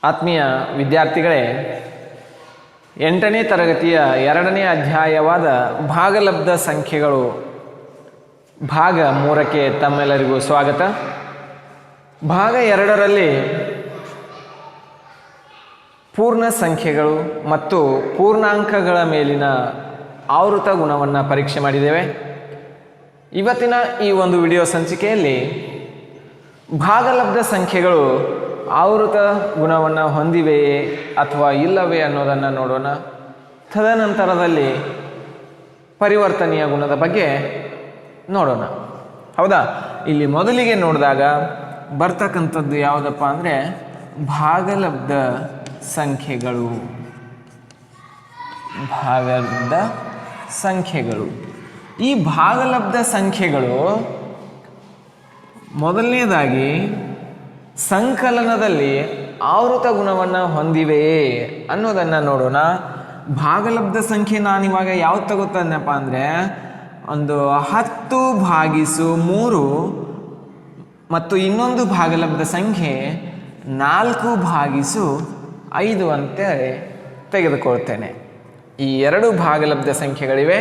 ಆತ್ಮೀಯ ವಿದ್ಯಾರ್ಥಿಗಳೇ, 8ನೇ ತರಗತಿಯ 2ನೇ ಅಧ್ಯಾಯವಾದ ಭಾಗಲಬ್ಧ ಸಂಖ್ಯೆಗಳು ಭಾಗ 3ಕ್ಕೆ ತಮ್ಮೆಲ್ಲರಿಗೂ ಸ್ವಾಗತ. ಭಾಗ 2ರಲ್ಲಿ ಪೂರ್ಣ ಸಂಖ್ಯೆಗಳು ಮತ್ತು ಪೂರ್ಣಾಂಕಗಳ ಮೇಲಿನ ಆವೃತ ಗುಣವನ್ನು ಪರೀಕ್ಷೆ ಮಾಡಿದ್ದೇವೆ. ಇವತ್ತಿನ ಈ ಒಂದು ವಿಡಿಯೋ ಸಂಚಿಕೆಯಲ್ಲಿ ಭಾಗಲಬ್ಧ ಸಂಖ್ಯೆಗಳು ಆವೃತ ಗುಣವನ್ನು ಹೊಂದಿವೆಯೇ ಅಥವಾ ಇಲ್ಲವೇ ಅನ್ನೋದನ್ನು ನೋಡೋಣ. ತದನಂತರದಲ್ಲಿ ಪರಿವರ್ತನೀಯ ಗುಣದ ಬಗ್ಗೆ ನೋಡೋಣ. ಹೌದಾ, ಇಲ್ಲಿ ಮೊದಲಿಗೆ ನೋಡಿದಾಗ ಬರ್ತಕ್ಕಂಥದ್ದು ಯಾವುದಪ್ಪ ಅಂದರೆ ಭಾಗಲಬ್ಧ ಸಂಖ್ಯೆಗಳು. ಭಾಗಲಬ್ಧ ಸಂಖ್ಯೆಗಳು, ಈ ಭಾಗಲಬ್ಧ ಸಂಖ್ಯೆಗಳು ಮೊದಲನೇದಾಗಿ ಸಂಕಲನದಲ್ಲಿ ಆವೃತ ಗುಣವನ್ನು ಹೊಂದಿವೆಯೇ ಅನ್ನೋದನ್ನು ನೋಡೋಣ. ಭಾಗಲಬ್ಧ ಸಂಖ್ಯೆ ನಾನಿವಾಗ ಯಾವ್ದು ತಗೋತಾನಪ್ಪ ಅಂದರೆ ಒಂದು 10/3 ಮತ್ತು ಇನ್ನೊಂದು ಭಾಗಲಬ್ಧ ಸಂಖ್ಯೆ 4/5 ಅಂತ ತೆಗೆದುಕೊಳ್ತೇನೆ. ಈ ಎರಡು ಭಾಗಲಬ್ಧ ಸಂಖ್ಯೆಗಳಿವೆ.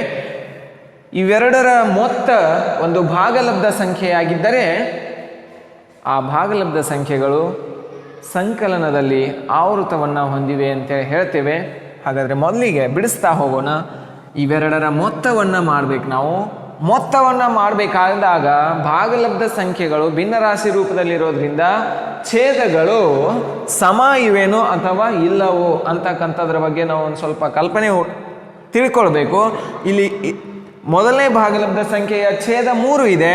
ಇವೆರಡರ ಮೊತ್ತ ಒಂದು ಭಾಗಲಬ್ಧ ಸಂಖ್ಯೆಯಾಗಿದ್ದರೆ ಆ ಭಾಗಲಬ್ಧ ಸಂಖ್ಯೆಗಳು ಸಂಕಲನದಲ್ಲಿ ಆವೃತವನ್ನು ಹೊಂದಿವೆ ಅಂತೇಳಿ ಹೇಳ್ತೇವೆ. ಹಾಗಾದರೆ ಮೊದಲಿಗೆ ಬಿಡಿಸ್ತಾ ಹೋಗೋಣ. ಇವೆರಡರ ಮೊತ್ತವನ್ನು ಮಾಡಬೇಕು. ನಾವು ಮೊತ್ತವನ್ನು ಮಾಡಬೇಕಾದಾಗ ಭಾಗಲಬ್ಧ ಸಂಖ್ಯೆಗಳು ಭಿನ್ನರಾಶಿ ರೂಪದಲ್ಲಿರೋದ್ರಿಂದ ಛೇದಗಳು ಸಮ ಇವೇನೋ ಅಥವಾ ಇಲ್ಲವೋ ಅಂತಕ್ಕಂಥದ್ರ ಬಗ್ಗೆ ನಾವು ಒಂದು ಸ್ವಲ್ಪ ಕಲ್ಪನೆ ತಿಳ್ಕೊಳ್ಬೇಕು. ಇಲ್ಲಿ ಮೊದಲನೇ ಭಾಗಲಬ್ಧ ಸಂಖ್ಯೆಯ ಛೇದ 3 ಇದೆ,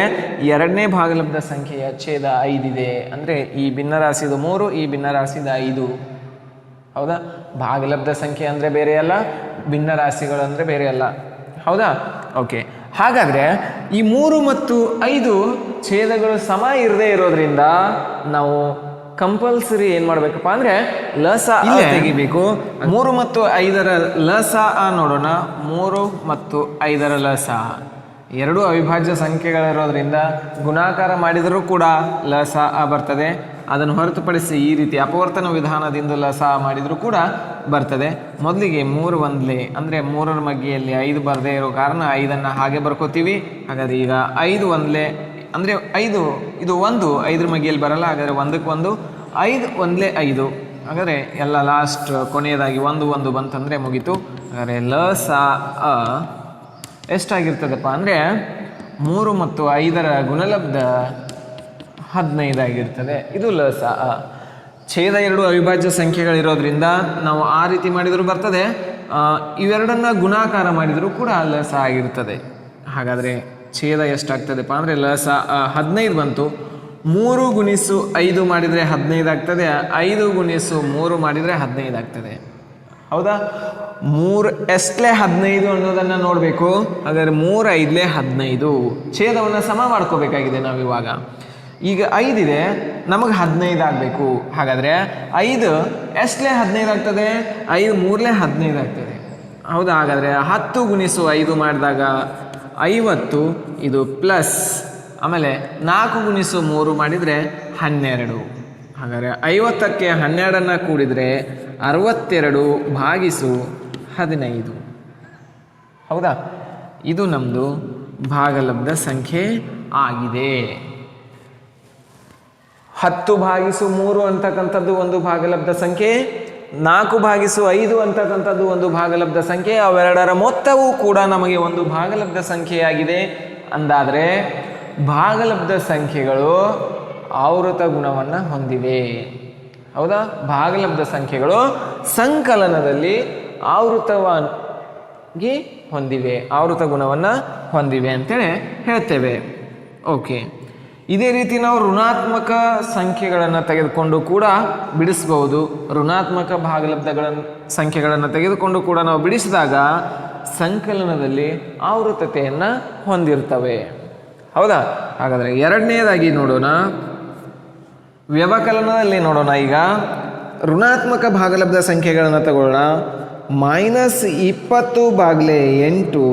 ಎರಡನೇ ಭಾಗಲಬ್ಧ ಸಂಖ್ಯೆಯ ಛೇದ 5 ಇದೆ. ಅಂದರೆ ಈ ಭಿನ್ನರಾಶಿದು 3, ಈ ಭಿನ್ನರಾಶಿದ 5. ಹೌದಾ, ಭಾಗಲಬ್ಧ ಸಂಖ್ಯೆ ಅಂದರೆ ಬೇರೆ ಅಲ್ಲ, ಭಿನ್ನರಾಶಿಗಳು ಅಂದರೆ ಬೇರೆ ಅಲ್ಲ. ಹೌದಾ, ಓಕೆ. ಹಾಗಾದರೆ ಈ 3 ಮತ್ತು 5 ಛೇದಗಳು ಸಮ ಇರದೇ ಇರೋದ್ರಿಂದ ನಾವು ಕಂಪಲ್ಸರಿ ಏನು ಮಾಡಬೇಕಪ್ಪ ಅಂದರೆ ಲಸ ತೆಗಿಬೇಕು. 3 ಮತ್ತು 5ರ ಲಸ ನೋಡೋಣ. 3 ಮತ್ತು 5ರ ಲಸ ಎರಡು ಅವಿಭಾಜ್ಯ ಸಂಖ್ಯೆಗಳಿರೋದ್ರಿಂದ ಗುಣಾಕಾರ ಮಾಡಿದರೂ ಕೂಡ ಲಸ ಬರ್ತದೆ. ಅದನ್ನು ಹೊರತುಪಡಿಸಿ ಈ ರೀತಿ ಅಪವರ್ತನ ವಿಧಾನದಿಂದ ಲಸ ಮಾಡಿದರೂ ಕೂಡ ಬರ್ತದೆ. ಮೊದಲಿಗೆ 3 ಒಂದ್ಲೆ ಅಂದರೆ 3ರ ಮಗ್ಗಿಯಲ್ಲಿ 5 ಬರದೇ ಇರೋ ಕಾರಣ 5ಅನ್ನು ಹಾಗೆ ಬರ್ಕೋತೀವಿ. ಹಾಗಾದರೆ ಈಗ 5 ಒಂದ್ಲೆ ಅಂದರೆ 5 ಇದು 1, 5ರ ಮಗ್ಗಿಯಲ್ಲಿ ಬರಲ್ಲ. ಹಾಗಾದರೆ 1ಕ್ಕೆ 1, 5 ಒಂದ್ಲೆ 5. ಹಾಗಾದರೆ ಎಲ್ಲ ಲಾಸ್ಟ್ ಕೊನೆಯದಾಗಿ 1 1 ಬಂತಂದರೆ ಮುಗೀತು. ಹಾಗಾದರೆ ಲಸ ಎಷ್ಟಾಗಿರ್ತದಪ್ಪ ಅಂದರೆ 3 ಮತ್ತು 5ರ ಗುಣಲಬ್ಧ 15 ಆಗಿರ್ತದೆ. ಇದು ಲಸ. ಛೇದ 2 ಅವಿಭಾಜ್ಯ ಸಂಖ್ಯೆಗಳಿರೋದ್ರಿಂದ ನಾವು ಆ ರೀತಿ ಮಾಡಿದರೂ ಬರ್ತದೆ, ಇವೆರಡನ್ನ ಗುಣಾಕಾರ ಮಾಡಿದರೂ ಕೂಡ ಲಸ ಆಗಿರ್ತದೆ. ಹಾಗಾದರೆ ಛೇದ ಎಷ್ಟಾಗ್ತದೆಪ್ಪ ಅಂದರೆ ಲಸ 15 ಬಂತು. 3 ಗುಣಿಸು 5 ಮಾಡಿದರೆ 15 ಆಗ್ತದೆ. 5 ಗುಣಿಸು 3 ಮಾಡಿದರೆ 15 ಆಗ್ತದೆ. ಹೌದಾ, 3 ಎಷ್ಟಲೇ 15 ಅನ್ನೋದನ್ನು ನೋಡಬೇಕು. ಹಾಗಾದರೆ 3 5ಲೇ 15. ಛೇದವನ್ನು ಸಮ ಮಾಡ್ಕೋಬೇಕಾಗಿದೆ ನಾವಿವಾಗ. ಈಗ 5 ಇದೆ, ನಮಗೆ 15 ಆಗಬೇಕು. ಹಾಗಾದರೆ 5 ಎಷ್ಟಲೇ 15 ಆಗ್ತದೆ? 5 3ಲೇ 15 ಆಗ್ತದೆ. ಹೌದಾ, ಹಾಗಾದರೆ 10 ಗುಣಿಸು 5 ಮಾಡಿದಾಗ 50. ಇದು ಪ್ಲಸ್, ಆಮೇಲೆ 4 ಗುಣಿಸು 3 ಮಾಡಿದರೆ 12. ಹಾಗಾದರೆ 50ಕ್ಕೆ 12ಅನ್ನು ಕೂಡಿದರೆ 62/15. ಹೌದಾ, ಇದು ನಮ್ಮದು ಭಾಗಲಬ್ಧ ಸಂಖ್ಯೆ ಆಗಿದೆ. 10/3 ಅಂತಕ್ಕಂಥದ್ದು ಒಂದು ಭಾಗಲಬ್ಧ ಸಂಖ್ಯೆ, 4/5 ಅಂತಕ್ಕಂಥದ್ದು ಒಂದು ಭಾಗಲಬ್ಧ ಸಂಖ್ಯೆ. ಅವೆರಡರ ಮೊತ್ತವೂ ಕೂಡ ನಮಗೆ ಒಂದು ಭಾಗಲಬ್ಧ ಸಂಖ್ಯೆಯಾಗಿದೆ. ಅಂದಾದರೆ ಭಾಗಲಬ್ಧ ಸಂಖ್ಯೆಗಳು ಆವೃತ ಗುಣವನ್ನು ಹೊಂದಿವೆ. ಹೌದಾ, ಭಾಗಲಬ್ಧ ಸಂಖ್ಯೆಗಳು ಸಂಕಲನದಲ್ಲಿ ಆವೃತವಾಗಿ ಹೊಂದಿವೆ, ಆವೃತ ಗುಣವನ್ನು ಹೊಂದಿವೆ ಅಂತೇಳಿ ಹೇಳ್ತೇವೆ. ಓಕೆ, ಇದೇ ರೀತಿ ನಾವು ಋಣಾತ್ಮಕ ಸಂಖ್ಯೆಗಳನ್ನು ತೆಗೆದುಕೊಂಡು ಕೂಡ ಬಿಡಿಸ್ಬೋದು. ಋಣಾತ್ಮಕ ಸಂಖ್ಯೆಗಳನ್ನು ತೆಗೆದುಕೊಂಡು ಕೂಡ ನಾವು ಬಿಡಿಸಿದಾಗ ಸಂಕಲನದಲ್ಲಿ ಆವೃತತೆಯನ್ನು ಹೊಂದಿರ್ತವೆ. ಹೌದಾ, ಹಾಗಾದರೆ ಎರಡನೇದಾಗಿ ನೋಡೋಣ, ವ್ಯವಕಲನದಲ್ಲಿ ನೋಡೋಣ. ಈಗ ಋಣಾತ್ಮಕ ಭಾಗಲಬ್ಧ ಸಂಖ್ಯೆಗಳನ್ನು ತಗೊಳ್ಳೋಣ. -20/8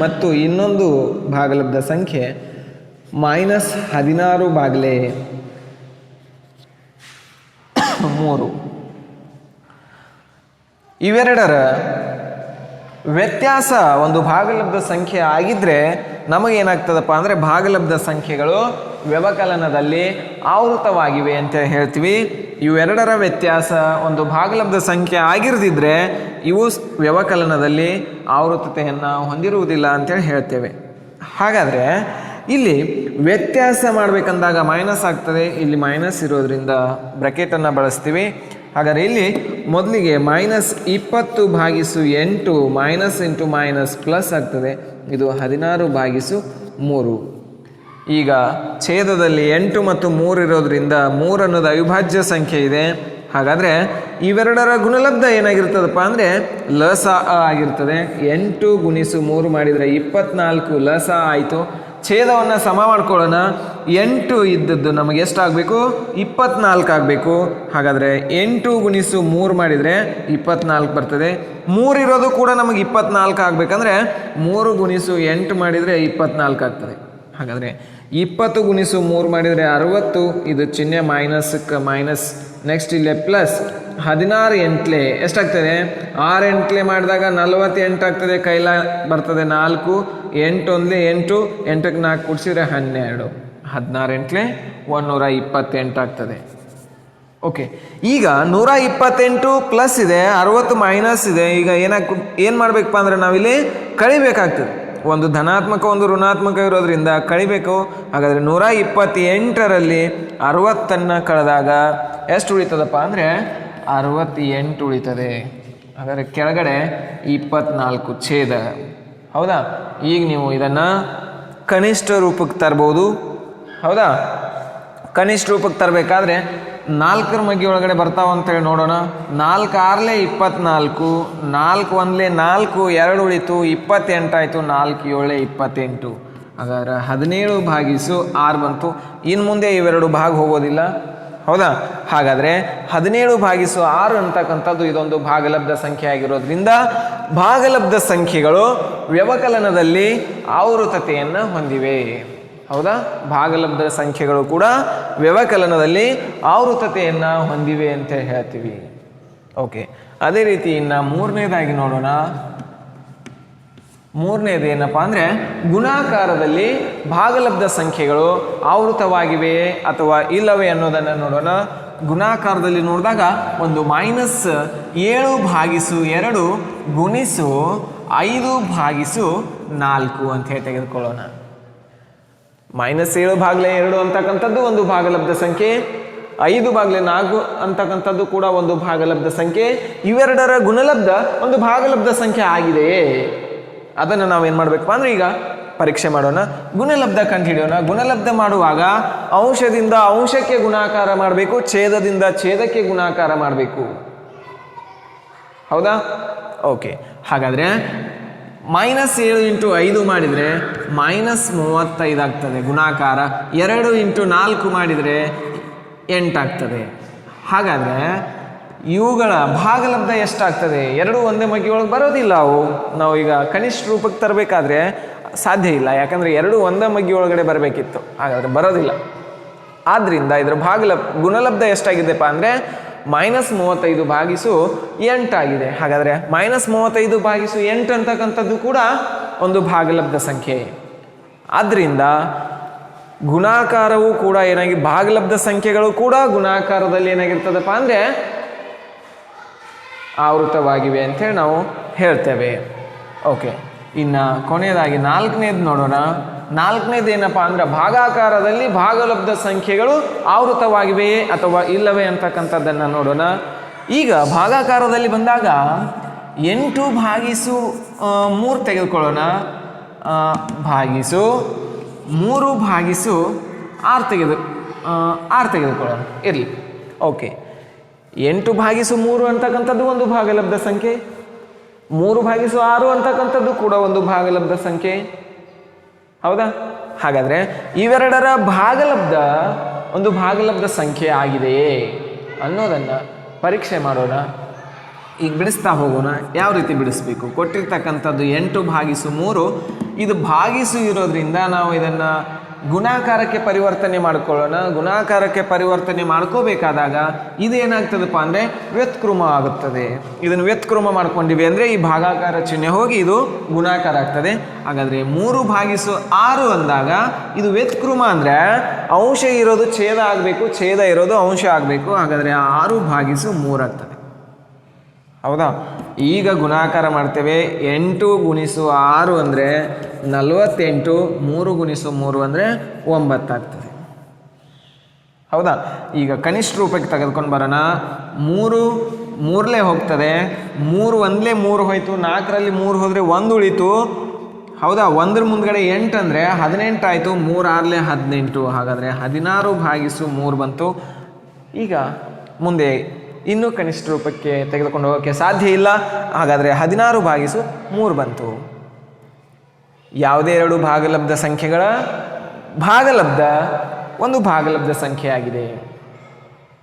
ಮತ್ತು ಇನ್ನೊಂದು ಭಾಗಲಬ್ಧ ಸಂಖ್ಯೆ -16/8 3. ಇವೆರಡರ ವ್ಯತ್ಯಾಸ ಒಂದು ಭಾಗಲಬ್ಧ ಸಂಖ್ಯೆ ಆಗಿದ್ದರೆ ನಮಗೇನಾಗ್ತದಪ್ಪ ಅಂದರೆ ಭಾಗಲಬ್ಧ ಸಂಖ್ಯೆಗಳು ವ್ಯವಕಲನದಲ್ಲಿ ಆವೃತವಾಗಿವೆ ಅಂತ ಹೇಳ್ತೀವಿ. ಇವೆರಡರ ವ್ಯತ್ಯಾಸ ಒಂದು ಭಾಗಲಬ್ಧ ಸಂಖ್ಯೆ ಆಗಿರದಿದ್ದರೆ ಇವು ವ್ಯವಕಲನದಲ್ಲಿ ಆವೃತತೆಯನ್ನು ಹೊಂದಿರುವುದಿಲ್ಲ ಅಂತೇಳಿ ಹೇಳ್ತೇವೆ. ಹಾಗಾದರೆ ಇಲ್ಲಿ ವ್ಯತ್ಯಾಸ ಮಾಡಬೇಕಂದಾಗ ಮೈನಸ್ ಆಗ್ತದೆ, ಇಲ್ಲಿ ಮೈನಸ್ ಇರೋದ್ರಿಂದ ಬ್ರ್ಯಾಕೆಟನ್ನು ಬಳಸ್ತೀವಿ. ಹಾಗಾದರೆ ಇಲ್ಲಿ ಮೊದಲಿಗೆ -20/8 ಮೈನಸ್ ಇಂಟು ಮೈನಸ್ ಪ್ಲಸ್ ಆಗ್ತದೆ, ಇದು 16/3. ಈಗ ಛೇದದಲ್ಲಿ 8 ಮತ್ತು 3 ಇರೋದ್ರಿಂದ 3 ಅನ್ನೋದು ಅವಿಭಾಜ್ಯ ಸಂಖ್ಯೆ ಇದೆ. ಹಾಗಾದರೆ ಇವೆರಡರ ಗುಣಲಬ್ಧ ಏನಾಗಿರ್ತದಪ್ಪ ಅಂದರೆ ಲಸ ಆಗಿರ್ತದೆ. 8 × 3 ಮಾಡಿದರೆ 24 ಲಸ ಆಯಿತು. ಛೇದವನ್ನು ಸಮ ಮಾಡ್ಕೊಳ್ಳೋಣ. 8 ಇದ್ದದ್ದು ನಮಗೆ ಎಷ್ಟಾಗಬೇಕು? 24 ಆಗಬೇಕು. ಹಾಗಾದರೆ 8 × 3 ಮಾಡಿದರೆ 24 ಬರ್ತದೆ. 3 ಇರೋದು ಕೂಡ ನಮಗೆ 24 ಆಗಬೇಕಂದ್ರೆ 3 × 8 ಮಾಡಿದರೆ 24 ಆಗ್ತದೆ. ಹಾಗಾದರೆ 20 × 3 ಮಾಡಿದರೆ 60, ಇದು ಚಿಹ್ನೆ ಮೈನಸ್ಕ್ಕೆ ಮೈನಸ್, ನೆಕ್ಸ್ಟ್ ಇಲ್ಲೇ ಪ್ಲಸ್. 16 ಎಂಟ್ಲೆ ಎಷ್ಟಾಗ್ತದೆ? 6 ಎಂಟ್ಲೆ ಮಾಡಿದಾಗ 48 ಆಗ್ತದೆ. ಕೈಲ ಬರ್ತದೆ 4, 8 1 8, 8ಕ್ಕೆ 4 ಕೂಡಿಸಿದ್ರೆ 12, 16 ಎಂಟ್ಲೆ 128 ಆಗ್ತದೆ. ಓಕೆ, ಈಗ 128 ಪ್ಲಸ್ ಇದೆ, 60 ಮೈನಸ್ ಇದೆ. ಈಗ ಏನು ಮಾಡಬೇಕಪ್ಪ ಅಂದರೆ ನಾವಿಲ್ಲಿ ಕಳಿಬೇಕಾಗ್ತದೆ. ಒಂದು ಧನಾತ್ಮಕ ಒಂದು ಋಣಾತ್ಮಕ ಇರೋದ್ರಿಂದ ಕಳಿಬೇಕು. ಹಾಗಾದರೆ 128ರಲ್ಲಿ 60 ಕಳೆದಾಗ ಎಷ್ಟು ಉಳಿತದಪ್ಪ ಅಂದರೆ 68 ಉಳಿತದೆ. ಹಾಗಾದರೆ ಕೆಳಗಡೆ 24 ಛೇದ. ಹೌದಾ? ಈಗ ನೀವು ಇದನ್ನು ಕನಿಷ್ಠ ರೂಪಕ್ಕೆ ತರ್ಬೋದು. ಹೌದಾ? ಕನಿಷ್ಠ ರೂಪಕ್ಕೆ ತರಬೇಕಾದ್ರೆ 4ರ ಮಗ್ಗಿ ಒಳಗಡೆ ಬರ್ತಾವ ಅಂತೇಳಿ ನೋಡೋಣ. 4 6 24, 4 1 4, 2 ಉಳಿತು 28 ಆಯಿತು. 4 7 28. ಹಾಗಾದ್ರೆ 17/6 ಬಂತು. ಇನ್ನು ಮುಂದೆ ಇವೆರಡು ಭಾಗ ಹೋಗೋದಿಲ್ಲ. ಹೌದಾ? ಹಾಗಾದರೆ 17/6 ಅಂತಕ್ಕಂಥದ್ದು ಇದೊಂದು ಭಾಗಲಬ್ಧ ಸಂಖ್ಯೆ ಆಗಿರೋದ್ರಿಂದ ಭಾಗಲಬ್ಧ ಸಂಖ್ಯೆಗಳು ವ್ಯವಕಲನದಲ್ಲಿ ಆವೃತತೆಯನ್ನು ಹೊಂದಿವೆ. ಹೌದಾ? ಭಾಗಲಬ್ಧ ಸಂಖ್ಯೆಗಳು ಕೂಡ ವ್ಯವಕಲನದಲ್ಲಿ ಆವೃತತೆಯನ್ನು ಹೊಂದಿವೆ ಅಂತ ಹೇಳ್ತೀವಿ. ಓಕೆ, ಅದೇ ರೀತಿ ಇನ್ನು ಮೂರನೇದಾಗಿ ನೋಡೋಣ. ಮೂರನೇದು ಏನಪ್ಪ ಅಂದರೆ ಗುಣಾಕಾರದಲ್ಲಿ ಭಾಗಲಬ್ಧ ಸಂಖ್ಯೆಗಳು ಆವೃತವಾಗಿವೆಯೇ ಅಥವಾ ಇಲ್ಲವೇ ಅನ್ನೋದನ್ನು ನೋಡೋಣ. ಗುಣಾಕಾರದಲ್ಲಿ ನೋಡಿದಾಗ ಒಂದು -7/2 ಗುಣಿಸು 5/4 ಅಂತ ಹೇಳಿ ತೆಗೆದುಕೊಳ್ಳೋಣ. -7/2 ಅಂತಕ್ಕಂಥದ್ದು ಒಂದು ಭಾಗಲಬ್ಧ ಸಂಖ್ಯೆ, 5/4 ಅಂತಕ್ಕಂಥದ್ದು ಕೂಡ ಒಂದು ಭಾಗಲಬ್ಧ ಸಂಖ್ಯೆ. ಇವೆರಡರ ಗುಣಲಬ್ಧ ಒಂದು ಭಾಗಲಬ್ಧ ಸಂಖ್ಯೆ ಆಗಿದೆಯೇ? ಅದನ್ನು ನಾವೇನು ಮಾಡಬೇಕಪ್ಪ ಅಂದರೆ ಈಗ ಪರೀಕ್ಷೆ ಮಾಡೋಣ. ಗುಣಲಬ್ಧ ಕಂಡುಹಿಡಿಯೋಣ. ಗುಣಲಬ್ಧ ಮಾಡುವಾಗ ಅಂಶದಿಂದ ಅಂಶಕ್ಕೆ ಗುಣಾಕಾರ ಮಾಡಬೇಕು, ಛೇದದಿಂದ ಛೇದಕ್ಕೆ ಗುಣಾಕಾರ ಮಾಡಬೇಕು. ಹೌದಾ? ಓಕೆ, ಹಾಗಾದರೆ -7 × 5 ಮಾಡಿದರೆ -35 ಆಗ್ತದೆ ಗುಣಾಕಾರ. 2 × 4 ಮಾಡಿದರೆ 8 ಆಗ್ತದೆ. ಹಾಗಾದರೆ ಇವುಗಳ ಭಾಗಲಬ್ಧ ಎಷ್ಟಾಗ್ತದೆ? ಎರಡು ಒಂದೇ ಮಗ್ಗಿ ಒಳಗೆ ಬರೋದಿಲ್ಲ. ನಾವು ಈಗ ಕನಿಷ್ಠ ರೂಪಕ್ಕೆ ತರಬೇಕಾದ್ರೆ ಸಾಧ್ಯ ಇಲ್ಲ, ಯಾಕಂದರೆ ಎರಡು ಒಂದೇ ಮಗ್ಗಿ ಒಳಗಡೆ ಬರಬೇಕಿತ್ತು. ಹಾಗಾದರೆ ಬರೋದಿಲ್ಲ. ಆದ್ದರಿಂದ ಇದರ ಗುಣಲಬ್ಧ ಎಷ್ಟಾಗಿದೆಪ್ಪ ಅಂದರೆ -35/8 ಆಗಿದೆ. ಹಾಗಾದರೆ -35/8 ಅಂತಕ್ಕಂಥದ್ದು ಕೂಡ ಒಂದು ಭಾಗಲಬ್ಧ ಸಂಖ್ಯೆ. ಆದ್ದರಿಂದ ಗುಣಾಕಾರವೂ ಕೂಡ ಭಾಗಲಬ್ಧ ಸಂಖ್ಯೆಗಳು ಕೂಡ ಗುಣಾಕಾರದಲ್ಲಿ ಏನಾಗಿರ್ತದಪ್ಪ ಅಂದರೆ ಆವೃತವಾಗಿವೆ ಅಂತೇಳಿ ನಾವು ಹೇಳ್ತೇವೆ. ಓಕೆ, ಇನ್ನು ಕೊನೆಯದಾಗಿ 4ನೇದು ನೋಡೋಣ. 4ನೇದು ಏನಪ್ಪ ಅಂದರೆ ಭಾಗಾಕಾರದಲ್ಲಿ ಭಾಗಲಬ್ಧ ಸಂಖ್ಯೆಗಳು ಆವೃತವಾಗಿವೆಯೇ ಅಥವಾ ಇಲ್ಲವೇ ಅಂತಕ್ಕಂಥದ್ದನ್ನು ನೋಡೋಣ. ಈಗ ಭಾಗಾಕಾರದಲ್ಲಿ ಬಂದಾಗ 8/3 ತೆಗೆದುಕೊಳ್ಳೋಣ. -3/6 ತೆಗೆದುಕೊಳ್ಳೋಣ. ಇರಲಿ. ಓಕೆ, 8/3 ಅಂತಕ್ಕಂಥದ್ದು ಒಂದು ಭಾಗಲಬ್ಧ ಸಂಖ್ಯೆ, 3/6 ಅಂತಕ್ಕಂಥದ್ದು ಕೂಡ ಒಂದು ಭಾಗಲಬ್ಧ ಸಂಖ್ಯೆ. ಹೌದಾ? ಹಾಗಾದರೆ ಇವೆರಡರ ಭಾಗಲಬ್ಧ ಒಂದು ಭಾಗಲಬ್ಧ ಸಂಖ್ಯೆ ಆಗಿದೆಯೇ ಅನ್ನೋದನ್ನು ಪರೀಕ್ಷೆ ಮಾಡೋಣ. ಈಗ ಬಿಡಿಸ್ತಾ ಹೋಗೋಣ. ಯಾವ ರೀತಿ ಬಿಡಿಸ್ಬೇಕು? ಕೊಟ್ಟಿರ್ತಕ್ಕಂಥದ್ದು 8/3, ಇದು ಭಾಗಿಸು ಇರೋದ್ರಿಂದ ನಾವು ಇದನ್ನು ಗುಣಾಕಾರಕ್ಕೆ ಪರಿವರ್ತನೆ ಮಾಡ್ಕೊಳ್ಳೋಣ. ಗುಣಾಕಾರಕ್ಕೆ ಪರಿವರ್ತನೆ ಮಾಡ್ಕೋಬೇಕಾದಾಗ ಇದೇನಾಗ್ತದಪ್ಪ ಅಂದರೆ ವ್ಯತ್ಕೃಮ ಆಗುತ್ತದೆ. ಇದನ್ನು ವ್ಯತ್ಕೃಮ ಮಾಡ್ಕೊಂಡಿವಿ ಅಂದರೆ ಈ ಭಾಗಾಕಾರ ಚಿಹ್ನೆ ಹೋಗಿ ಇದು ಗುಣಾಕಾರ ಆಗ್ತದೆ. ಹಾಗಾದರೆ 3/6 ಅಂದಾಗ ಇದು ವ್ಯತ್ಕೃಮ ಅಂದರೆ ಅಂಶ ಇರೋದು ಛೇದ ಆಗಬೇಕು, ಛೇದ ಇರೋದು ಅಂಶ ಆಗಬೇಕು. ಹಾಗಾದರೆ 6/3 ಆಗ್ತದೆ. ಹೌದಾ? ಈಗ ಗುಣಾಕಾರ ಮಾಡ್ತೇವೆ. 8 × 6 ಅಂದರೆ 48, 3 × 3 ಅಂದರೆ 9 ಆಗ್ತದೆ. ಹೌದಾ? ಈಗ ಕನಿಷ್ಠ ರೂಪಕ್ಕೆ ತೆಗೆದುಕೊಂಡು ಬರೋಣ. 3 3ಲೇ ಹೋಗ್ತದೆ, 3 1ಲೇ 3 ಹೋಯ್ತು, 4ರಲ್ಲಿ 3 ಹೋದರೆ 1 ಉಳಿತು. ಹೌದಾ? 1ರ ಮುಂದ್ಗಡೆ 8 ಅಂದರೆ 18 ಆಯಿತು, 3 6ಲೇ 18. ಹಾಗಾದರೆ 16/3 ಬಂತು. ಈಗ ಮುಂದೆ ಇನ್ನೂ ಕನಿಷ್ಠ ರೂಪಕ್ಕೆ ತೆಗೆದುಕೊಂಡು ಹೋಗೋಕ್ಕೆ ಸಾಧ್ಯ ಇಲ್ಲ. ಹಾಗಾದರೆ 16/3 ಬಂತು. ಯಾವುದೇ ಎರಡು ಭಾಗಲಬ್ಧ ಸಂಖ್ಯೆಗಳ ಭಾಗಲಬ್ಧ ಒಂದು ಭಾಗಲಬ್ಧ ಸಂಖ್ಯೆ ಆಗಿದೆ.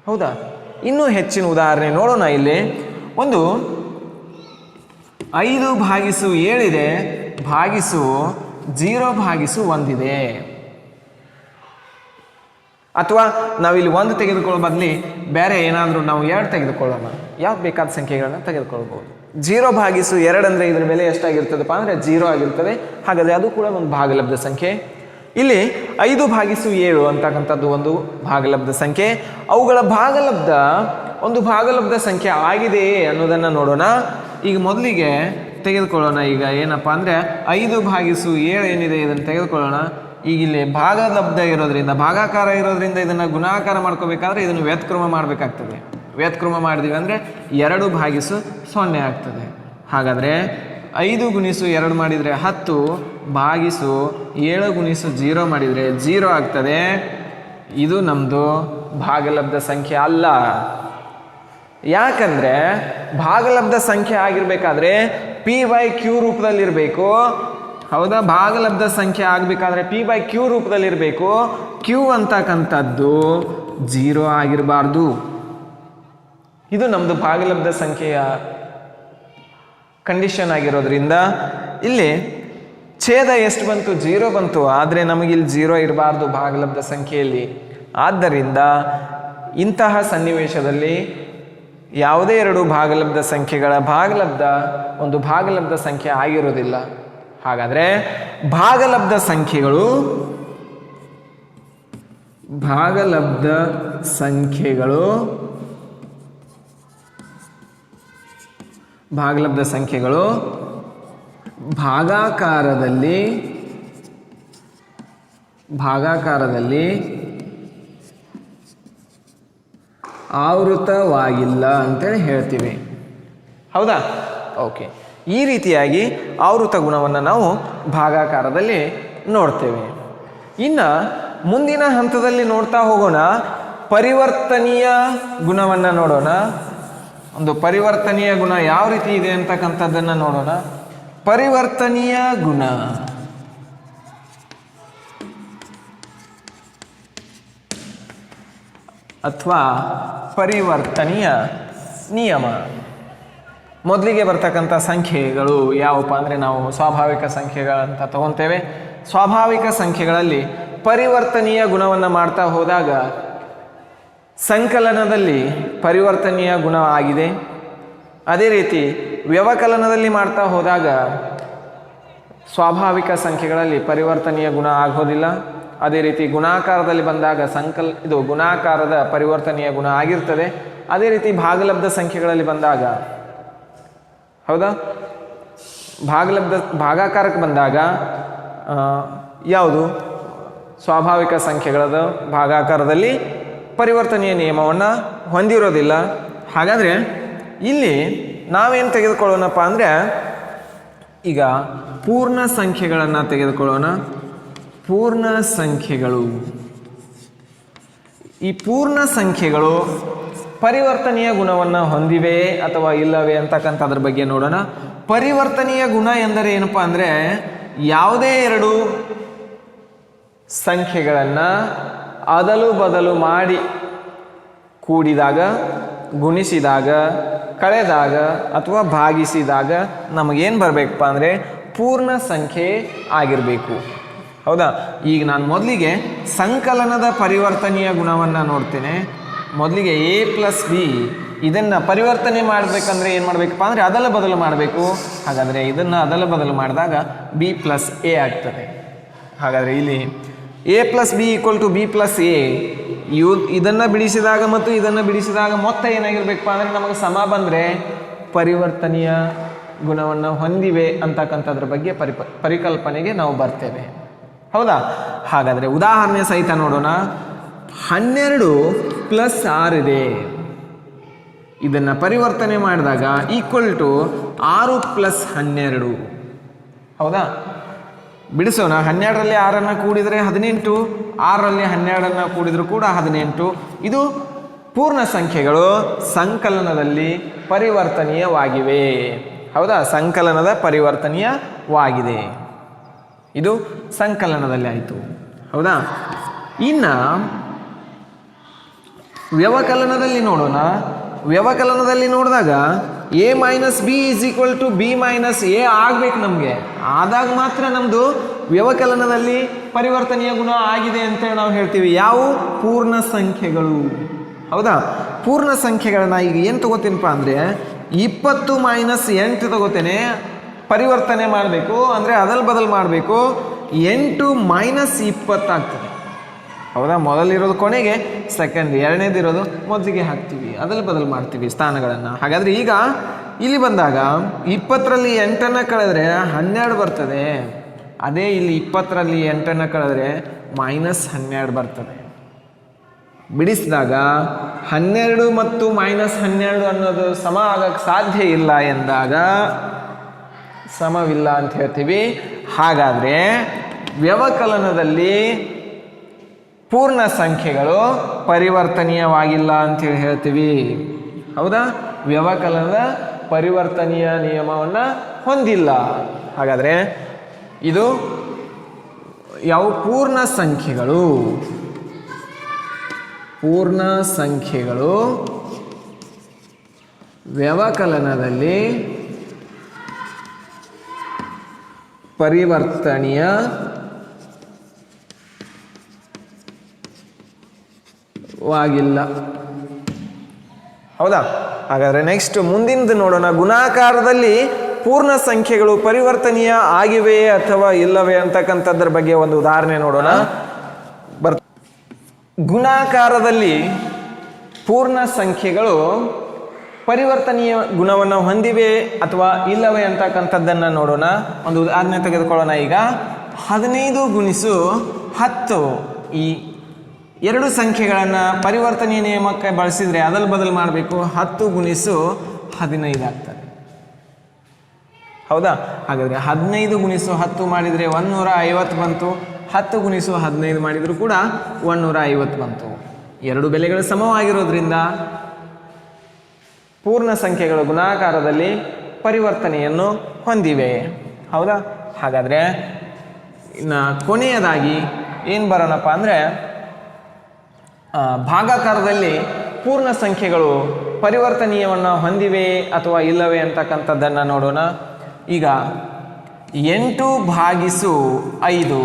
ಹೌದಾ? ಇನ್ನೂ ಹೆಚ್ಚಿನ ಉದಾಹರಣೆ ನೋಡೋಣ. ಇಲ್ಲಿ ಒಂದು 5/7 ಇದೆ, ಭಾಗಿಸು 0/1 ಇದೆ. ಅಥವಾ ನಾವಿಲ್ಲಿ 1 ತೆಗೆದುಕೊಳ್ಳೋ ಬದಲಿ ಬೇರೆ ಏನಾದರೂ ನಾವು 2 ತೆಗೆದುಕೊಳ್ಳೋಣ. ಯಾವ್ದು ಬೇಕಾದ ಸಂಖ್ಯೆಗಳನ್ನ ತೆಗೆದುಕೊಳ್ಬೋದು. 0/2 ಅಂದರೆ ಇದರ ಬೆಲೆ ಎಷ್ಟಾಗಿರ್ತದಪ್ಪ ಅಂದರೆ 0 ಆಗಿರ್ತದೆ. ಹಾಗಾದರೆ ಅದು ಕೂಡ ಒಂದು ಭಾಗಲಬ್ಧ ಸಂಖ್ಯೆ. ಇಲ್ಲಿ 5/7 ಅಂತಕ್ಕಂಥದ್ದು ಒಂದು ಭಾಗಲಬ್ಧ ಸಂಖ್ಯೆ. ಅವುಗಳ ಭಾಗಲಬ್ಧ ಒಂದು ಭಾಗಲಬ್ಧ ಸಂಖ್ಯೆ ಆಗಿದೆಯೇ ಅನ್ನೋದನ್ನು ನೋಡೋಣ. ಈಗ ಮೊದಲಿಗೆ ತೆಗೆದುಕೊಳ್ಳೋಣ. ಈಗ ಏನಪ್ಪ ಅಂದರೆ 5/7 ಏನಿದೆ ಇದನ್ನು ತೆಗೆದುಕೊಳ್ಳೋಣ. ಈಗ ಇಲ್ಲಿ ಭಾಗಲಬ್ಧ ಇರೋದ್ರಿಂದ, ಭಾಗಾಕಾರ ಇರೋದ್ರಿಂದ ಇದನ್ನು ಗುಣಾಕಾರ ಮಾಡ್ಕೋಬೇಕಾದ್ರೆ ಇದನ್ನು ವ್ಯತ್ಕ್ರಮ ಮಾಡಬೇಕಾಗ್ತದೆ. ವ್ಯತ್ಕ್ರಮ ಮಾಡಿದೀವಿ ಅಂದರೆ 2/0 ಆಗ್ತದೆ. ಹಾಗಾದರೆ 5 × 2 ಮಾಡಿದರೆ 10, ಭಾಗಿಸು 7 × 0 ಮಾಡಿದರೆ 0 ಆಗ್ತದೆ. ಇದು ನಮ್ಮದು ಭಾಗಲಬ್ಧ ಸಂಖ್ಯೆ ಅಲ್ಲ. ಯಾಕಂದರೆ ಭಾಗಲಬ್ಧ ಸಂಖ್ಯೆ ಆಗಿರಬೇಕಾದ್ರೆ p/q ರೂಪದಲ್ಲಿರಬೇಕು. ಹೌದಾ? ಭಾಗಲಬ್ಧ ಸಂಖ್ಯೆ ಆಗಬೇಕಾದ್ರೆ p/q ರೂಪದಲ್ಲಿರಬೇಕು. q ಅಂತಕ್ಕಂಥದ್ದು 0 ಆಗಿರಬಾರ್ದು. ಇದು ನಮ್ಮದು ಭಾಗಲಬ್ಧ ಸಂಖ್ಯೆಯ ಕಂಡೀಷನ್ ಆಗಿರೋದ್ರಿಂದ ಇಲ್ಲಿ ಛೇದ ಎಷ್ಟು ಬಂತು? 0 ಬಂತು. ಆದರೆ ನಮಗಿಲ್ಲಿ 0 ಇರಬಾರ್ದು ಭಾಗಲಬ್ಧ ಸಂಖ್ಯೆಯಲ್ಲಿ. ಆದ್ದರಿಂದ ಇಂತಹ ಸನ್ನಿವೇಶದಲ್ಲಿ ಯಾವುದೇ ಎರಡು ಭಾಗಲಬ್ಧ ಸಂಖ್ಯೆಗಳ ಭಾಗಲಬ್ಧ ಒಂದು ಭಾಗಲಬ್ಧ ಸಂಖ್ಯೆ ಆಗಿರೋದಿಲ್ಲ. ಹಾಗಾದರೆ ಭಾಗಲಬ್ಧ ಸಂಖ್ಯೆಗಳು ಭಾಗಾಕಾರದಲ್ಲಿ ಆವೃತವಾಗಿಲ್ಲ ಅಂತೇಳಿ ಹೇಳ್ತೀವಿ. ಹೌದಾ? ಓಕೆ. ಈ ರೀತಿಯಾಗಿ ಆವೃತ ಗುಣವನ್ನು ನಾವು ಭಾಗಾಕಾರದಲ್ಲಿ ನೋಡ್ತೇವೆ. ಇನ್ನು ಮುಂದಿನ ಹಂತದಲ್ಲಿ ನೋಡ್ತಾ ಹೋಗೋಣ. ಪರಿವರ್ತನೀಯ ಗುಣವನ್ನು ನೋಡೋಣ. ಒಂದು ಪರಿವರ್ತನೀಯ ಗುಣ ಯಾವ ರೀತಿ ಇದೆ ಅಂತಕ್ಕಂಥದ್ದನ್ನು ನೋಡೋಣ. ಪರಿವರ್ತನೀಯ ಗುಣ ಅಥವಾ ಪರಿವರ್ತನೀಯ ನಿಯಮ. ಮೊದಲಿಗೆ ಬರ್ತಕ್ಕಂಥ ಸಂಖ್ಯೆಗಳು ಯಾವಪ್ಪ ಅಂದರೆ ನಾವು ಸ್ವಾಭಾವಿಕ ಸಂಖ್ಯೆಗಳಂತ ತಗೊತೇವೆ. ಸ್ವಾಭಾವಿಕ ಸಂಖ್ಯೆಗಳಲ್ಲಿ ಪರಿವರ್ತನೀಯ ಗುಣವನ್ನು ಮಾಡ್ತಾ ಹೋದಾಗ ಸಂಕಲನದಲ್ಲಿ ಪರಿವರ್ತನೀಯ ಗುಣ ಆಗಿದೆ. ಅದೇ ರೀತಿ ವ್ಯವಕಲನದಲ್ಲಿ ಮಾಡ್ತಾ ಹೋದಾಗ ಸ್ವಾಭಾವಿಕ ಸಂಖ್ಯೆಗಳಲ್ಲಿ ಪರಿವರ್ತನೀಯ ಗುಣ ಆಗೋದಿಲ್ಲ. ಅದೇ ರೀತಿ ಗುಣಾಕಾರದಲ್ಲಿ ಬಂದಾಗ ಇದು ಗುಣಾಕಾರದ ಪರಿವರ್ತನೀಯ ಗುಣ ಆಗಿರ್ತದೆ. ಅದೇ ರೀತಿ ಭಾಗಲಬ್ಧ ಸಂಖ್ಯೆಗಳಲ್ಲಿ ಬಂದಾಗ, ಹೌದಾ, ಭಾಗಾಕಾರಕ್ಕೆ ಬಂದಾಗ ಯಾವುದು ಸ್ವಾಭಾವಿಕ ಸಂಖ್ಯೆಗಳದ ಭಾಗಾಕಾರದಲ್ಲಿ ಪರಿವರ್ತನೀಯ ನಿಯಮವನ್ನು ಹೊಂದಿರೋದಿಲ್ಲ. ಹಾಗಾದರೆ ಇಲ್ಲಿ ನಾವೇನು ತೆಗೆದುಕೊಳ್ಳೋಣಪ್ಪ ಅಂದರೆ ಈಗ ಪೂರ್ಣ ಸಂಖ್ಯೆಗಳನ್ನು ತೆಗೆದುಕೊಳ್ಳೋಣ. ಪೂರ್ಣ ಸಂಖ್ಯೆಗಳು, ಈ ಪೂರ್ಣ ಸಂಖ್ಯೆಗಳು ಪರಿವರ್ತನೀಯ ಗುಣವನ್ನು ಹೊಂದಿವೆ ಅಥವಾ ಇಲ್ಲವೇ ಅಂತಕ್ಕಂಥದ್ರ ಬಗ್ಗೆ ನೋಡೋಣ. ಪರಿವರ್ತನೀಯ ಗುಣ ಎಂದರೆ ಏನಪ್ಪ ಅಂದರೆ ಯಾವುದೇ ಎರಡು ಸಂಖ್ಯೆಗಳನ್ನು ಅದಲು ಬದಲು ಮಾಡಿ ಕೂಡಿದಾಗ, ಗುಣಿಸಿದಾಗ, ಕಳೆದಾಗ ಅಥವಾ ಭಾಗಿಸಿದಾಗ ನಮಗೇನು ಬರಬೇಕಪ್ಪ ಅಂದರೆ ಪೂರ್ಣ ಸಂಖ್ಯೆ ಆಗಿರಬೇಕು. ಹೌದಾ? ಈಗ ನಾನು ಮೊದಲಿಗೆ ಸಂಕಲನದ ಪರಿವರ್ತನೀಯ ಗುಣವನ್ನು ನೋಡ್ತೇನೆ. ಮೊದಲಿಗೆ ಎ ಪ್ಲಸ್ ಬಿ ಇದನ್ನು ಪರಿವರ್ತನೆ ಮಾಡಬೇಕಂದ್ರೆ ಏನು ಮಾಡಬೇಕಪ್ಪ ಅಂದರೆ ಅದಲ ಬದಲು ಮಾಡಬೇಕು. ಹಾಗಾದರೆ ಇದನ್ನು ಅದಲ ಬದಲು ಮಾಡಿದಾಗ ಬಿ ಪ್ಲಸ್ ಎ ಆಗ್ತದೆ. ಹಾಗಾದರೆ ಇಲ್ಲಿ A plus B equal to B plus A ಇದನ್ನು ಬಿಡಿಸಿದಾಗ ಮತ್ತು ಇದನ್ನು ಬಿಡಿಸಿದಾಗ ಮೊತ್ತ ಏನಾಗಿರ್ಬೇಕಪ್ಪ ಅಂದರೆ ನಮಗೆ ಸಮ ಬಂದರೆ ಪರಿವರ್ತನೀಯ ಗುಣವನ್ನು ಹೊಂದಿವೆ ಅಂತಕ್ಕಂಥದ್ರ ಬಗ್ಗೆ ಪರಿಕಲ್ಪನೆಗೆ ನಾವು ಬರ್ತೇವೆ. ಹೌದಾ? ಹಾಗಾದರೆ ಉದಾಹರಣೆ ಸಹಿತ ನೋಡೋಣ. 12 ಪ್ಲಸ್ 6 ಇದೆ. ಇದನ್ನು ಪರಿವರ್ತನೆ ಮಾಡಿದಾಗ ಈಕ್ವಲ್ ಟು 6 ಪ್ಲಸ್ 12. ಹೌದಾ? ಬಿಡಿಸೋಣ. 12ರಲ್ಲಿ 6 ಕೂಡಿದರೆ 18, 6ರಲ್ಲಿ 12 ಕೂಡಿದರೂ ಕೂಡ 18. ಇದು ಪೂರ್ಣ ಸಂಖ್ಯೆಗಳು ಸಂಕಲನದಲ್ಲಿ ಪರಿವರ್ತನೀಯವಾಗಿವೆ. ಹೌದಾ? ಸಂಕಲನದ ಪರಿವರ್ತನೀಯವಾಗಿದೆ. ಇದು ಸಂಕಲನದಲ್ಲಿ ಆಯಿತು. ಹೌದಾ? ಇನ್ನು ವ್ಯವಕಲನದಲ್ಲಿ ನೋಡೋಣ. ವ್ಯವಕಲನದಲ್ಲಿ ನೋಡಿದಾಗ A minus B is equal to B minus A ಆಗಬೇಕು. ನಮಗೆ ಆದಾಗ ಮಾತ್ರ ನಮ್ಮದು ವ್ಯವಕಲನದಲ್ಲಿ ಪರಿವರ್ತನೀಯ ಗುಣ ಆಗಿದೆ ಅಂತೇಳಿ ನಾವು ಹೇಳ್ತೀವಿ. ಯಾವ? ಪೂರ್ಣ ಸಂಖ್ಯೆಗಳು. ಹೌದಾ? ಪೂರ್ಣ ಸಂಖ್ಯೆಗಳನ್ನ ಈಗ ಏನು ತಗೋತೀನಪ್ಪ ಅಂದರೆ 20 ಮೈನಸ್ 8 ತಗೋತೇನೆ. ಪರಿವರ್ತನೆ ಮಾಡಬೇಕು ಅಂದರೆ ಅದಲ್ ಬದಲು ಮಾಡಬೇಕು. 8 ಮೈನಸ್ 20 ಆಗ್ತದೆ. ಹೌದಾ? ಮೊದಲಿರೋದು ಕೊನೆಗೆ, ಸೆಕೆಂಡ್ ಎರಡನೇದಿರೋದು ಮೊದಲಿಗೆ ಹಾಕ್ತೀವಿ, ಅದರಲ್ಲಿ ಬದಲು ಮಾಡ್ತೀವಿ ಸ್ಥಾನಗಳನ್ನು. ಹಾಗಾದರೆ ಈಗ ಇಲ್ಲಿ ಬಂದಾಗ 20ರಲ್ಲಿ 8 ಕಳೆದ್ರೆ 12 ಬರ್ತದೆ. ಅದೇ ಇಲ್ಲಿ 20ರಲ್ಲಿ 8 ಕಳೆದ್ರೆ ಮೈನಸ್ 12 ಬರ್ತದೆ. ಬಿಡಿಸಿದಾಗ 12 ಮತ್ತು ಮೈನಸ್ 12 ಅನ್ನೋದು ಸಮ ಆಗಕ್ಕೆ ಸಾಧ್ಯ ಇಲ್ಲ ಎಂದಾಗ ಸಮವಿಲ್ಲ ಅಂತ ಹೇಳ್ತೀವಿ. ಹಾಗಾದರೆ ವ್ಯವಕಲನದಲ್ಲಿ ಪೂರ್ಣ ಸಂಖ್ಯೆಗಳು ಪರಿವರ್ತನೀಯವಾಗಿಲ್ಲ ಅಂತೇಳಿ ಹೇಳ್ತೀವಿ. ಹೌದಾ? ವ್ಯವಕಲನದ ಪರಿವರ್ತನೀಯ ನಿಯಮವನ್ನು ಹೊಂದಿಲ್ಲ. ಹಾಗಾದರೆ ಇದು ಯಾವ? ಪೂರ್ಣ ಸಂಖ್ಯೆಗಳು. ಪೂರ್ಣ ಸಂಖ್ಯೆಗಳು ವ್ಯವಕಲನದಲ್ಲಿ ಪರಿವರ್ತನೀಯವಾಗಿಲ್ಲ. ಹೌದಾ? ಹಾಗಾದರೆ ನೆಕ್ಸ್ಟ್ ಮುಂದಿನದು ನೋಡೋಣ. ಗುಣಾಕಾರದಲ್ಲಿ ಪೂರ್ಣ ಸಂಖ್ಯೆಗಳು ಪರಿವರ್ತನೀಯ ಆಗಿವೆಯೇ ಅಥವಾ ಇಲ್ಲವೇ ಅಂತಕ್ಕಂಥದ್ರ ಬಗ್ಗೆ ಒಂದು ಉದಾಹರಣೆ ನೋಡೋಣ. ಗುಣಾಕಾರದಲ್ಲಿ ಪೂರ್ಣ ಸಂಖ್ಯೆಗಳು ಪರಿವರ್ತನೀಯ ಗುಣವನ್ನು ಹೊಂದಿವೆ ಅಥವಾ ಇಲ್ಲವೇ ಅಂತಕ್ಕಂಥದ್ದನ್ನು ನೋಡೋಣ. ಒಂದು ಉದಾಹರಣೆ ತೆಗೆದುಕೊಳ್ಳೋಣ. ಈಗ 15 ಗುಣಿಸು 10 ಈ ಎರಡು ಸಂಖ್ಯೆಗಳನ್ನು ಪರಿವರ್ತನೀಯ ನಿಯಮಕ್ಕೆ ಬಳಸಿದರೆ ಅದಲ್ ಬದಲು ಮಾಡಬೇಕು. 10 ಗುಣಿಸು 15 ಆಗ್ತದೆ. ಹೌದಾ? ಹಾಗಾದರೆ 15 ಗುಣಿಸು 10 ಮಾಡಿದರೆ 150 ಬಂತು. 10 ಗುಣಿಸು 15 ಮಾಡಿದರೂ ಕೂಡ 150 ಬಂತು. ಎರಡು ಬೆಲೆಗಳು ಸಮವಾಗಿರೋದ್ರಿಂದ ಪೂರ್ಣ ಸಂಖ್ಯೆಗಳು ಗುಣಾಕಾರದಲ್ಲಿ ಪರಿವರ್ತನೆಯನ್ನು ಹೊಂದಿವೆ. ಹೌದಾ? ಹಾಗಾದರೆ ಇನ್ನು ಕೊನೆಯದಾಗಿ ಏನು ಬರೋಣಪ್ಪ ಅಂದರೆ ಭಾಗಾಕಾರದಲ್ಲಿ ಪೂರ್ಣ ಸಂಖ್ಯೆಗಳು ಪರಿವರ್ತನೀಯವನ್ನು ಹೊಂದಿವೆ ಅಥವಾ ಇಲ್ಲವೇ ಅಂತಕ್ಕಂಥದ್ದನ್ನು ನೋಡೋಣ. ಈಗ 8/5.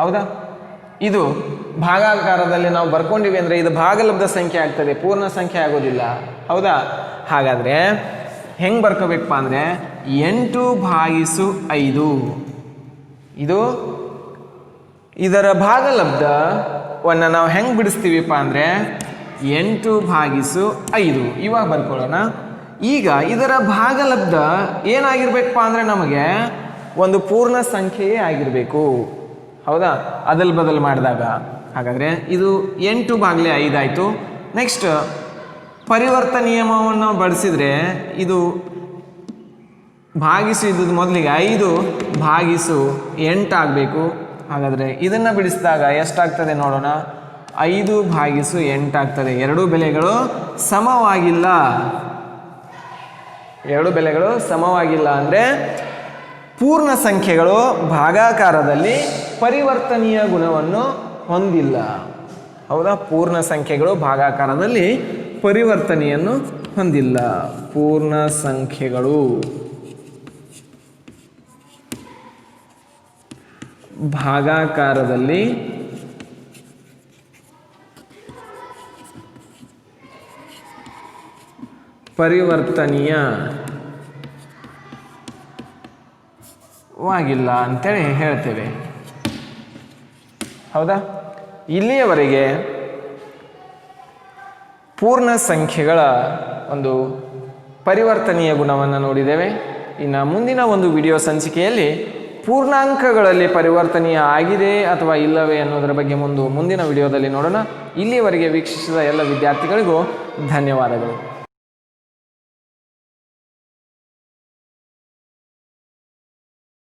ಹೌದಾ? ಇದು ಭಾಗಾಕಾರದಲ್ಲಿ ನಾವು ಬರ್ಕೊಂಡಿವಿ ಅಂದರೆ ಇದು ಭಾಗಲಬ್ಧ ಸಂಖ್ಯೆ ಆಗ್ತದೆ, ಪೂರ್ಣ ಸಂಖ್ಯೆ ಆಗೋದಿಲ್ಲ. ಹೌದಾ? ಹಾಗಾದರೆ ಹೆಂಗೆ ಬರ್ಕೋಬೇಕಪ್ಪ ಅಂದರೆ 8/5 ಇದು ಇದರ ಭಾಗಲಬ್ಧವನ್ನು ನಾವು ಹೆಂಗೆ ಬಿಡಿಸ್ತೀವಿಪ್ಪ ಅಂದರೆ 8/5 ಇವಾಗ ಬರ್ಕೊಳ್ಳೋಣ. ಈಗ ಇದರ ಭಾಗಲಬ್ಧ ಏನಾಗಿರ್ಬೇಕಪ್ಪ ಅಂದರೆ ನಮಗೆ ಒಂದು ಪೂರ್ಣ ಸಂಖ್ಯೆಯೇ ಆಗಿರಬೇಕು. ಹೌದಾ? ಅದಲ್ ಬದಲು ಮಾಡಿದಾಗ. ಹಾಗಾದರೆ ಇದು 8/5 ಆಯಿತು. ನೆಕ್ಸ್ಟ್ ಪರಿವರ್ತನೀಯಮವನ್ನು ಬಳಸಿದರೆ ಇದು ಭಾಗಿಸು ಇದ್ದದ್ದು ಮೊದಲಿಗೆ 5/8 ಆಗಬೇಕು. ಹಾಗಾದರೆ ಇದನ್ನು ಬಿಡಿಸಿದಾಗ ಎಷ್ಟಾಗ್ತದೆ ನೋಡೋಣ. 5/8 ಆಗ್ತದೆ. ಎರಡೂ ಬೆಲೆಗಳು ಸಮವಾಗಿಲ್ಲ. ಎರಡು ಬೆಲೆಗಳು ಸಮವಾಗಿಲ್ಲ ಅಂದರೆ ಪೂರ್ಣ ಸಂಖ್ಯೆಗಳು ಭಾಗಾಕಾರದಲ್ಲಿ ಪರಿವರ್ತನೀಯ ಗುಣವನ್ನು ಹೊಂದಿಲ್ಲ. ಹೌದಾ? ಪೂರ್ಣ ಸಂಖ್ಯೆಗಳು ಭಾಗಾಕಾರದಲ್ಲಿ ಪರಿವರ್ತನೆಯನ್ನು ಹೊಂದಿಲ್ಲ. ಪೂರ್ಣ ಸಂಖ್ಯೆಗಳು ಭಾಗಾಕಾರದಲ್ಲಿ ಪರಿವರ್ತನೀಯವಾಗಿಲ್ಲ ಅಂತೇಳಿ ಹೇಳ್ತೇವೆ. ಹೌದಾ? ಇಲ್ಲಿಯವರೆಗೆ ಪೂರ್ಣ ಸಂಖ್ಯೆಗಳ ಒಂದು ಪರಿವರ್ತನೀಯ ಗುಣವನ್ನು ನೋಡಿದ್ದೇವೆ. ಇನ್ನು ಮುಂದಿನ ಒಂದು ವಿಡಿಯೋ ಸಂಚಿಕೆಯಲ್ಲಿ ಪೂರ್ಣಾಂಕಗಳಲ್ಲಿ ಪರಿವರ್ತನೀಯ ಆಗಿದೆ ಅಥವಾ ಇಲ್ಲವೇ ಅನ್ನೋದರ ಬಗ್ಗೆ ಮುಂದಿನ ವಿಡಿಯೋದಲ್ಲಿ ನೋಡೋಣ. ಇಲ್ಲಿಯವರೆಗೆ ವೀಕ್ಷಿಸಿದ ಎಲ್ಲ ವಿದ್ಯಾರ್ಥಿಗಳಿಗೂ ಧನ್ಯವಾದಗಳು.